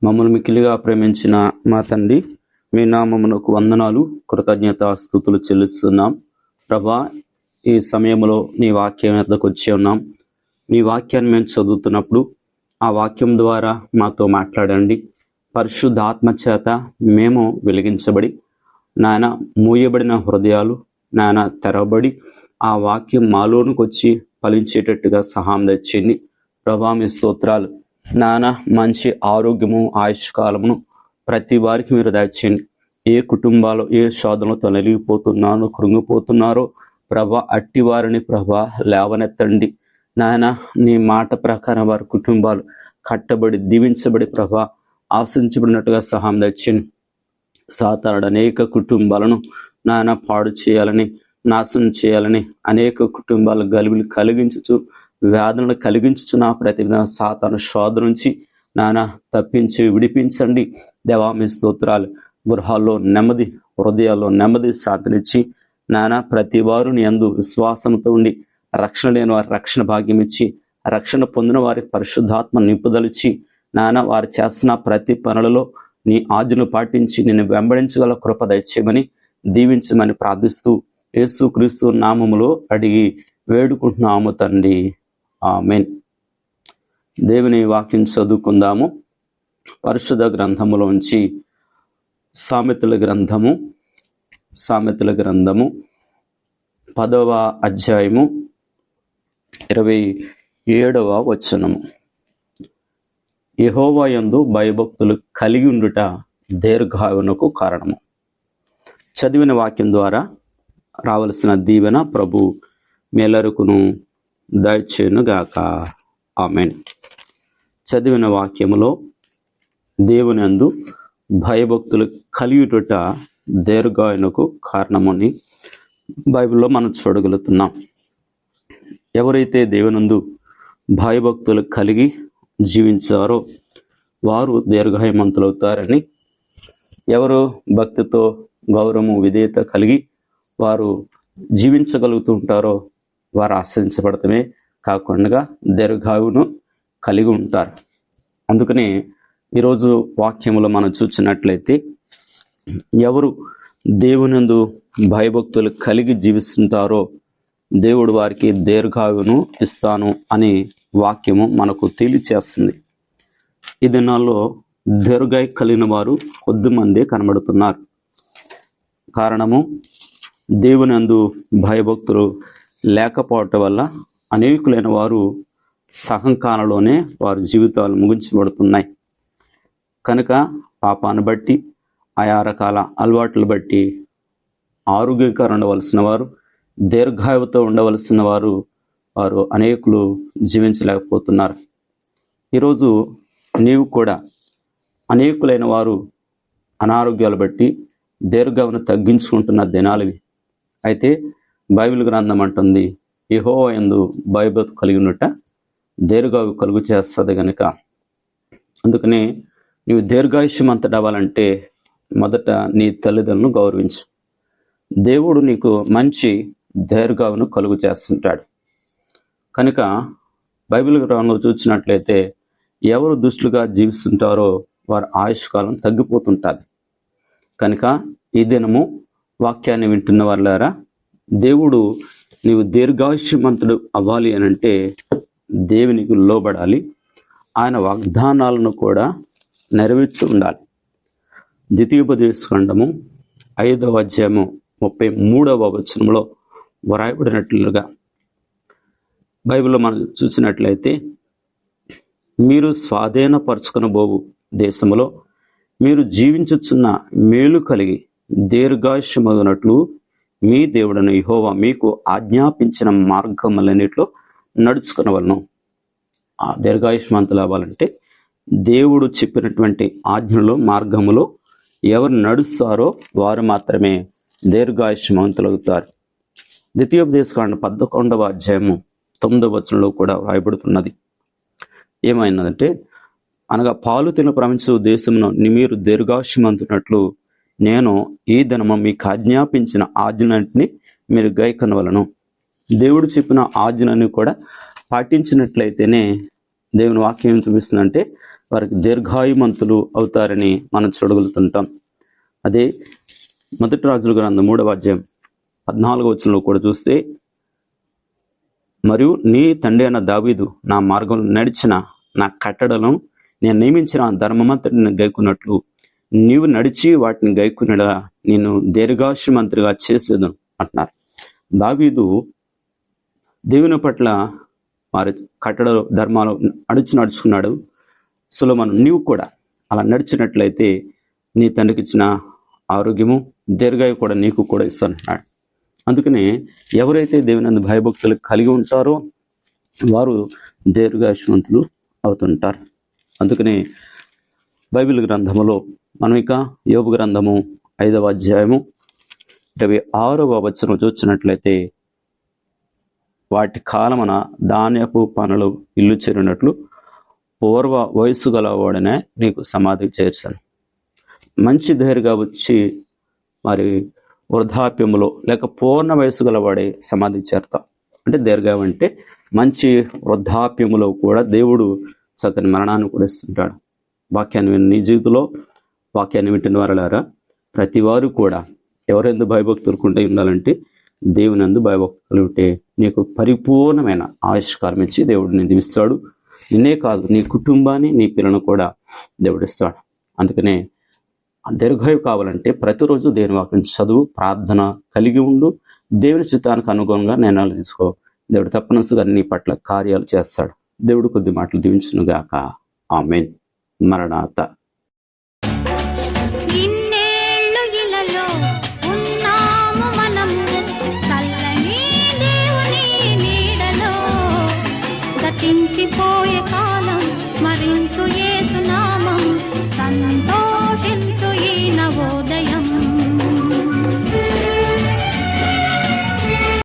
మమ్మల్ని మిక్కిలిగా ప్రేమించిన మా తండ్రి, మీ నామమునకు వందనాలు, కృతజ్ఞత స్తుతులు చెల్లిస్తున్నాం. ప్రభా, ఈ సమయంలో నీ వాక్యం వద్దకు వచ్చి ఉన్నాం. నీ వాక్యాన్ని మేము చదువుతున్నప్పుడు ఆ వాక్యం ద్వారా మాతో మాట్లాడండి. పరిశుద్ధాత్మ చేత మేము వెలిగించబడి, నాయన మూయబడిన హృదయాలు నాయన తెరవబడి ఆ వాక్యం మాలోనికి వచ్చి ఫలించేటట్టుగా సహాయం తెచ్చింది. ప్రభా, మీ స్తోత్రాలు. నాన్న, మంచి ఆరోగ్యము ఆయుష్కాలమును ప్రతి వారికి మీరు దయచేయండి. ఏ కుటుంబాలు ఏ శోధనలతో నలిగిపోతున్నారో కృంగిపోతున్నారో ప్రభా, అట్టి వారిని ప్రభా లేవనెత్తండి. నాయన, నీ మాట ప్రకారం వారి కుటుంబాలు కట్టబడి దీవించబడి ప్రభా ఆశించబడినట్టుగా సహాయం తెచ్చింది. సాతానుడు అనేక కుటుంబాలను నాయన పాడు చేయాలని, నాశనం చేయాలని అనేక కుటుంబాలు గలిబిలు కలిగించుచు వ్యాధులను కలిగించుచున్న ప్రతి సాతాను శోధ నుంచి నాయన తప్పించి విడిపించండి. దేవా, మీ స్తోత్రాలు. గృహాల్లో నెమ్మది, హృదయాల్లో నెమ్మది శాంతినిచ్చి నాయన ప్రతి వారు నీ యందు విశ్వాసంతో ఉండి రక్షణ లేని వారి రక్షణ భాగ్యం ఇచ్చి, రక్షణ పొందిన వారికి పరిశుద్ధాత్మ నింపుదలిచ్చి నాయన వారు చేస్తున్న ప్రతి పనులలో నీ ఆజ్ఞను పాటించి నిన్ను వెంబడించగల కృప దయచేయమని దీవించమని ప్రార్థిస్తూ యేసుక్రీస్తు నామములో అడిగి వేడుకుంటున్నాము తండ్రి, ఆమేన్. దేవుని వాక్యం చదువుకుందాము. పరిశుద్ధ గ్రంథములోంచి సామెతల గ్రంథము 10వ అధ్యాయము 27వ వచనము. యెహోవా యందు భయభక్తులు కలిగి ఉండుట దీర్ఘాయువునకు కారణము. చదివిన వాక్యం ద్వారా రావలసిన దీవెన ప్రభు మేలరుకును దయచేయునుగాక, ఆమేన్. చదివిన వాక్యములో దేవుని యందు భయభక్తులు కలియుట దీర్ఘాయువునకు కారణమని బైబిల్లో మనం చూడగలుగుతున్నాం. ఎవరైతే దేవునందు భయభక్తులు కలిగి జీవించారో వారు దీర్ఘాయుమంతులవుతారని, ఎవరు భక్తితో గౌరవము విధేయత కలిగి వారు జీవించగలుగుతుంటారో వారు ఆశ్రయించబడటమే కాకుండా దీర్ఘాయువును కలిగి ఉంటారు. అందుకనే ఈరోజు వాక్యములో మనం చూసినట్లయితే ఎవరు దేవునందు భయభక్తులు కలిగి జీవిస్తుంటారో దేవుడు వారికి దీర్ఘాయువును ఇస్తాను అనే వాక్యము మనకు తెలియచేస్తుంది. ఈ దినాల్లో దీర్ఘాయు కలిగిన వారు కొద్దిమందే కనబడుతున్నారు. కారణము, దేవునందు భయభక్తులు లేకపోవటం వల్ల అనేకులైన వారు సహంకాలంలోనే వారి జీవితాలు ముగించబడుతున్నాయి. కనుక పాపాన్ని బట్టి, ఆయా రకాల అలవాట్లు బట్టి ఆరోగ్యకరంగా ఉండవలసిన వారు, దీర్ఘాయువుతో ఉండవలసిన వారు అనేకులు జీవించలేకపోతున్నారు. ఈరోజు నీవు కూడా అనేకులైన వారు అనారోగ్యాలు బట్టి దీర్ఘాయువును తగ్గించుకుంటున్న దినాలవి. అయితే బైబిల్ గ్రంథం అంటుంది, యెహోవా యందు భయభక్తి కలిగి ఉన్నట దీర్ఘాయువు కలుగు చేస్తుంది కనుక. అందుకనే నీవు దీర్ఘాయుష్యమంతట అవ్వాలంటే మొదట నీ తల్లిదండ్రులను గౌరవించు. దేవుడు నీకు మంచి దీర్ఘాయువును కలుగు చేస్తుంటాడు. కనుక బైబిల్ గ్రంథంలో చూసినట్లయితే ఎవరు దుష్టులుగా జీవిస్తుంటారో వారి ఆయుష్కాలం తగ్గిపోతుంటుంది. కనుక ఈ దినము వాక్యాన్ని వింటున్న వాళ్ళారా, దేవుడు నీవు దీర్ఘాయుష్యమంతుడు అవ్వాలి అనంటే దేవునికి లోబడాలి. ఆయన వాగ్దానాలను కూడా నెరవేర్చి ఉండాలి. ద్వితీయోపదేశకాండము 5వ అధ్యాయము 33వ వచనంలో వ్రాయబడినట్లుగా బైబిల్లో మనం చూసినట్లయితే, మీరు స్వాధీనపరచుకొనబోవు దేశములో మీరు జీవించుచున్న మేలు కలిగి దీర్ఘాయుష్యమగునట్లు మీ దేవుడైన యెహోవా మీకు ఆజ్ఞాపించిన మార్గములన్నిటిలో నడుచుకునవలను. ఆ దీర్ఘాయుష్మంతులు అవ్వాలంటే దేవుడు చెప్పినటువంటి ఆజ్ఞలో మార్గములో ఎవరు నడుస్తారో వారు మాత్రమే దీర్ఘాయుష్మంతులవుతారు. ద్వితీయోపదేశకాండ 11వ అధ్యాయము 9వ వచనంలో కూడా వ్రాయబడుతున్నది. ఏమైనదంటే, అనగా పాలు తిన ప్రపంచ దేశమును మీరు దీర్ఘాయుష్మంతునట్లు నేను ఈ దినము మీకు ఆజ్ఞాపించిన ఆజ్ఞలన్నింటినీ మీరు గైకొనవలను. దేవుడు చెప్పిన ఆజ్ఞలను కూడా పాటించినట్లయితేనే దేవుని వాక్యం ఏం చూపిస్తుందంటే వారికి దీర్ఘాయుమంతులు అవుతారని మనం చూడగలుగుతుంటాం. అదే మొదటి రాజుల గ్రంథం 3వ అధ్యాయం 14వ వచనంలో కూడా చూస్తే, మరియు నీ తండ్రి అయిన దావీదు నా మార్గంలో నడిచిన నా కట్టడలను నేను నియమించిన ధర్మమంతటిని గైకున్నట్లు నీవు నడిచి వాటిని గైకునడా నేను దీర్ఘాయుమంతుడిగా చేసేదను అంటున్నారు. దావీదు దేవుని పట్ల వారి కట్టడ ధర్మాలు నడుచుకున్నాడు. సొలొమోను నీవు కూడా అలా నడిచినట్లయితే నీ తండ్రికి ఇచ్చిన ఆరోగ్యము దీర్ఘాయు కూడా నీకు కూడా ఇస్తానన్నాడు. అందుకనే ఎవరైతే దేవుని భయభక్తులు కలిగి ఉంటారో వారు దీర్ఘాయుష్మంతులు అవుతుంటారు. అందుకనే బైబిల్ గ్రంథములో మనం ఇక యోబు గ్రంథము 5వ అధ్యాయము 26వ వచనం చూసినట్లయితే, వాటి కాలమున ధాన్యపు పనులు ఇల్లు చేరినట్లు పూర్వ వయస్సు గలవాడనే నీకు సమాధి చేర్చాను. మంచి ధైర్యంగా వచ్చి మరి వృద్ధాప్యములో లేక పూర్ణ వయస్సు గలవాడే సమాధి చేరుతాం. అంటే దీర్ఘం అంటే మంచి వృద్ధాప్యములో కూడా దేవుడు చక్కని మరణాన్ని కూడా ఇస్తుంటాడు. వాక్యాన్ని విన్న నీ జీవితంలో వాక్యాన్ని వింటున్న వారలారా, ప్రతి వారు కూడా ఎవరెందు భయభక్తులుకుంటే ఉండాలంటే దేవుని అందు భయభక్తులు ఉంటే నీకు పరిపూర్ణమైన ఆయుష్కారం ఇచ్చి దేవుడు నిన్ను దీవిస్తాడు. నిన్నే కాదు, నీ కుటుంబాన్ని, నీ పిల్లలను కూడా దేవుడిస్తాడు. అందుకనే దీర్ఘాయువు కావాలంటే ప్రతిరోజు దేవుని వాక్యం చదువు, ప్రార్థన కలిగి ఉండు. దేవుని చిత్తానికి అనుగుణంగా నిర్ణయాలు తీసుకో. దేవుడు తప్పనిసరిగా నీ పట్ల కార్యాలు చేస్తాడు. దేవుడు కొద్ది మాటలు దీవించునుగాక. ఆమేన్. మరణాత.